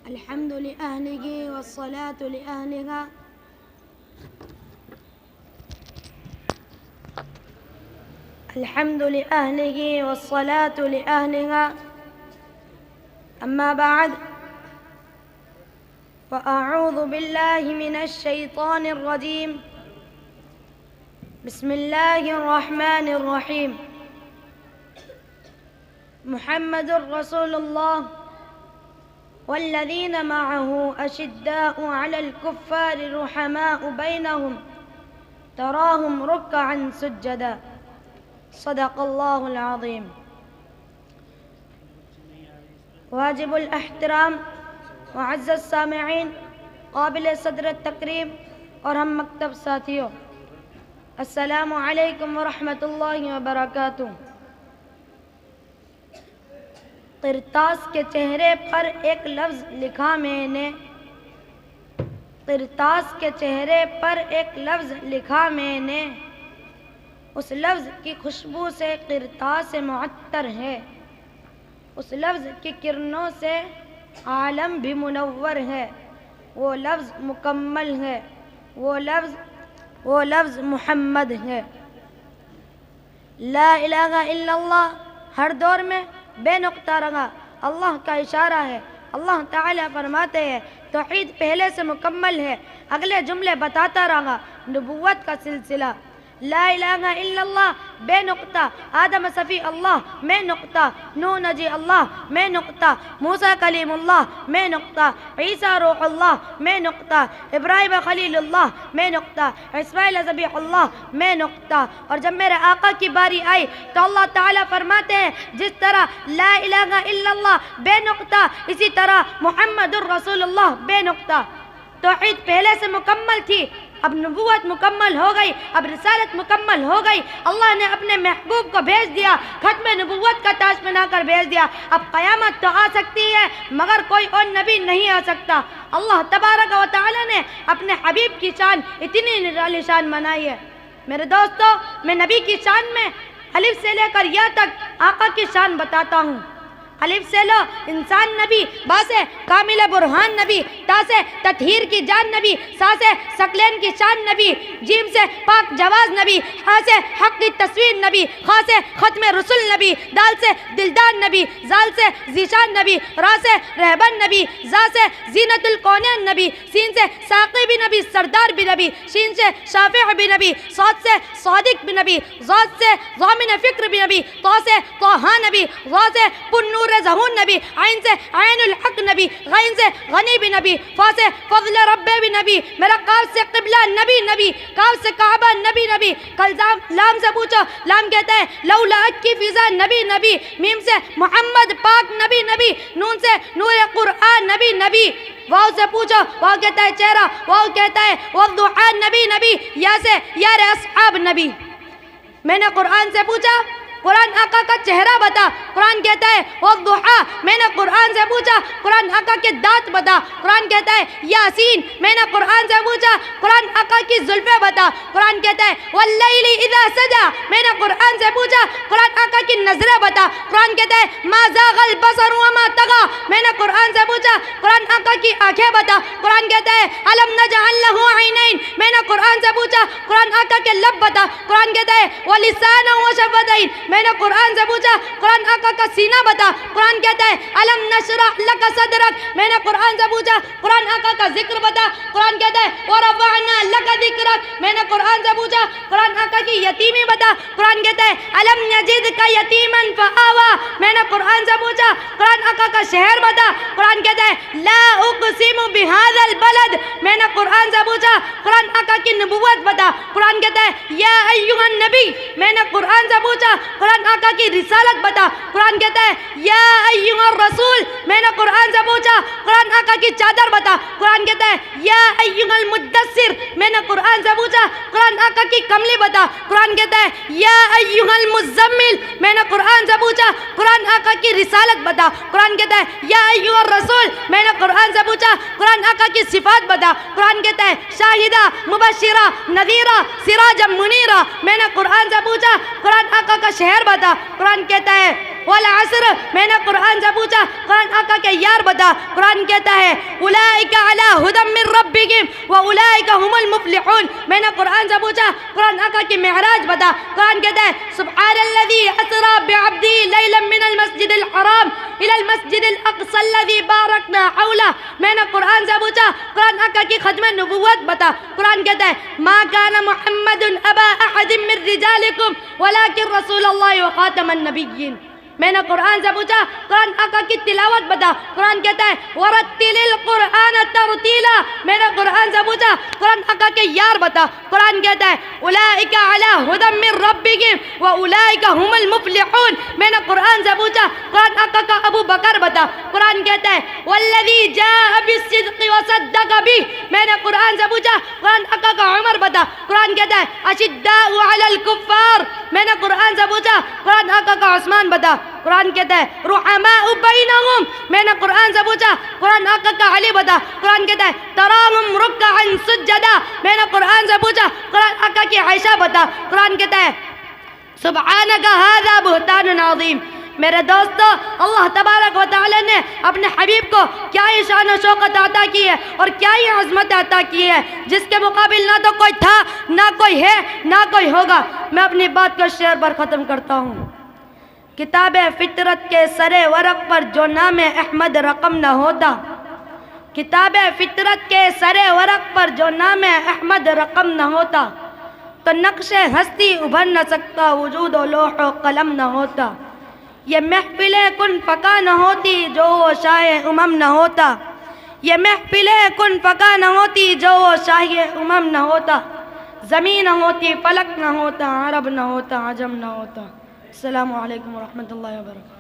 الحمد لأهله والصلاة لأهلها الحمد لأهله والصلاة لأهلها أما بعد فأعوذ بالله من الشيطان الرجيم بسم الله الرحمن الرحيم محمد رسول الله والذين معه أشداء على الكفار رحماء بينهم تراهم ركعا سجدا صدق الله العظيم. واجب الاحترام معزز السامعین، قابل صدر التکریم اور ہم مکتب ساتھیوں، السلام علیکم ورحمۃ اللہ وبرکاتہ. قرطاس کے چہرے پر ایک لفظ لکھا میں نے، قرطاس کے چہرے پر ایک لفظ لکھا میں نے، اس لفظ کی خوشبو سے قرطاس معطر ہے، اس لفظ کی کرنوں سے عالم بھی منور ہے. وہ لفظ مکمل ہے، وہ لفظ محمد ہے. لا الہ الا اللہ ہر دور میں بے نقطہ رہا اللہ کا اشارہ ہے. اللہ تعالیٰ فرماتے ہیں توحید پہلے سے مکمل ہے، اگلے جملے بتاتا رہا نبوت کا سلسلہ. لا الہ الا اللہ بے نقطہ، آدم صفی اللہ میں نقطہ، نوح نجی اللہ میں نقطہ، موسیٰ کلیم اللہ میں نقطہ، عیسیٰ روح اللہ میں نقطہ، ابراہیم خلیل اللہ میں نقطہ، اسماعیل ذبیح اللہ میں نقطہ. اور جب میرے آقا کی باری آئی تو اللہ تعالیٰ فرماتے ہیں جس طرح لا الہ الا اللہ بے نقطہ، اسی طرح محمد الرسول اللہ بے نقطہ. توحید پہلے سے مکمل تھی، اب نبوت مکمل ہو گئی، اب رسالت مکمل ہو گئی. اللہ نے اپنے محبوب کو بھیج دیا، ختم نبوت کا تاج پہنا کر بھیج دیا. اب قیامت تو آ سکتی ہے مگر کوئی اور نبی نہیں آ سکتا. اللہ تبارک و تعالی نے اپنے حبیب کی شان اتنی نرالی شان بنائی ہے. میرے دوستو، میں نبی کی شان میں الف سے لے کر یا تک آقا کی شان بتاتا ہوں. الف سے لو انسان نبی، با سے کامل برہان نبی، تا سے تطہیر کی جان نبی، سا سے ثقلین کی شان نبی، جیم سے پاک جواز نبی، ہا سے حق کی تصویر نبی، خا سے ختم رسول نبی، دال سے دلدار نبی، زال سے ذیشان نبی، را سے رہبر نبی، زا سے زینت الکونین نبی، سین سے ساقی بھی نبی، سردار بھی نبی، شین سے شافع بھی نبی، صاد سے صادق بھی نبی، ضاد سے ضامن فکر بھی نبی، طا سے طہا نبی، غا سے پر نور ظہور نبی، عین سے عین الحق نبی، غین سے غنی بھی نبی، فا سے فضل رب بھی نبی، میرا قاف سے قبلہ نبی نبی، کاف سے کعبہ نبی نبی، لام سے پوچھو لام کہتا ہے لولا کی فضا نبی نبی، میم سے محمد پاک نبی نبی، نون سے نور قرآن نبی نبی، واو سے پوچھو واو کہتا ہے چہرہ، واو کہتا ہے والضحا نبی نبی، یا سے یار اصحاب نبی. میں نے قرآن سے پوچھا قرآن آقا کا چہرہ بتا، قرآن کہتا ہے والضحا. میں نے قرآن سے پوچھا قرآن آقا کے دانت بتا، قرآن کہتا ہے یاسین. میں نے قرآن سے پوچھا قرآن آقا کی زلفیں بتا، قرآن کہتا ہے واللیل اذا سجا. میں نے قرآن سے پوچھا قرآن آقا کی نظریں بتا، قرآن کہتا ہے ما زاغ البصر وما طغى. میں نے قرآن سے پوچھا قرآن آقا کی آنکھیں بتا، قرآن کہتا ہے الم نجعل له عینین. میں نے قرآن سے پوچھا قرآن آقا کے لب بتا، قرآن کہتا ہے ولسانا وشفتین. میں نے قرآن سے پوچھا قرآن آقا کا سینہ بتا، قرآن کہتا ہے الم نشرح لک صدرک. میں نے قرآن سے پوچھا قرآن آقا کا ذکر بتا، قرآن کہتا ہے ورفعنا لک ذکرک. میں نے قرآن سے پوچھا قرآن آقا کی یتیمی بتا، قرآن کہتا ہے الم یجدک یتیما فآوی. میں نے قرآن سے پوچھا قرآن آقا کا شہر بتا، قرآن کہتا ہے لا اقسم بهذا البلد. میں نے قرآن سے پوچھا قرآن آقا کی نبوت بتا، قرآن کہتا ہے یا ایھا النبی. میں نے قرآن سے پوچھا قرآن آقا کی رسالت بتا، قرآن کہتا ہے یا ایھا الرسول. میں نے قرآن سے پوچھا قرآن آقا کی چادر بتا، قرآن کہتا ہے یا ایھا المدثر. میں نے قرآن سے پوچھا قرآن آقا کی کملی بتا، قرآن کہتا ہے یا ایھا المزمل. میں نے قرآن سے پوچھا قرآن آقا کی رسالت بتا، قرآن کہتا ہے یا ایھا الرسول. میں نے قرآن سے پوچھا قرآن آقا کی صفات بتا، قرآن کہتا ہے شاہدہ مبشرہ نذیرہ سراجا منیرہ. میں نے قرآن سے پوچھا قرآن آقا کا شہر بتا، قرآن کہتا ہے والعصر، میں نے قرآن سے پوچھا قرآن آقا کے یار بتا، قرآن کہتا ہے اولئک علی ھدی من ربہم واولئک هم المفلحون، میں نے قرآن سے پوچھا قرآن آقا کی معراج بتا، قرآن کہتا ہے سبحان الذی اسری بعبدہ لیلا من المسجد الحرام الى المسجد الاقصى الذي باركنا حوله، میں نے قرآن سے پوچھا قرآن آقا کی ختم نبوت بتا، قرآن کہتا ہے ما كان محمد ابا احد من رجالكم ولكن رسول اللہ وخاتم النبیین، میں نے قرآن سے پوچھا قرآن آقا کی تلاوت بتا، قرآن کہتا ہے وَرَتِّلِ الْقُرْآنَ تَرْتِيلًا، میں نے قرآن سے پوچھا قرآن آقا کے یار بتا، قرآن کہتا ہے اولئک علی ھدی من ربہم واولئک هم المفلحون، میں نے قرآن سے پوچھا قرآن آقا کا ابو بکر بتا، قرآن کہتا ہے والذی جاء بالصدق وصدق بہ، میں نے قرآن سے پوچھا قرآن آقا کا عمر بتا، قرآن کہتا ہے اشداء علی الکفار، میں نے قرآن سے پوچھا قرآن آقا کا عثمان بتا، قرآن کہتا ہے رحماء بینہم، میں نے قرآن سے پوچھا قرآن آقا کا علی بتا، قرآن کہتا ہے تراہم رکعا سجدا، میں نے قرآن سے پوچھا قرآن آقا کی عائشہ بتا، قرآن کہتا ہے سبحانک ھذا بہتان عظیم۔ میرے دوستو، اللہ تبارک و تعالی نے اپنے حبیب کو کیا ہی شان و شوکت عطا کی ہے اور کیا ہی عظمت عطا کی ہے، جس کے مقابل نہ تو کوئی تھا، نہ کوئی ہے، نہ کوئی ہوگا۔ میں اپنی بات کو شعر پر ختم کرتا ہوں۔ کتاب فطرت کے سر ورق پر جو نام احمد رقم نہ ہوتا، کتاب فطرت کے سر ورق پر جو نام احمد رقم نہ ہوتا، تو نقش ہستی ابھر نہ سکتا، وجود و لوح و قلم نہ ہوتا۔ یہ محفل کن فکا نہ ہوتی جو وہ شاہ امم نہ ہوتا، یہ محفل کن فکا نہ ہوتی جو وہ شاہ امم نہ ہوتا، زمین نہ ہوتی، فلک نہ ہوتا، عرب نہ ہوتا، عجم نہ ہوتا۔ السلام علیکم ورحمۃ اللہ وبرکاتہ۔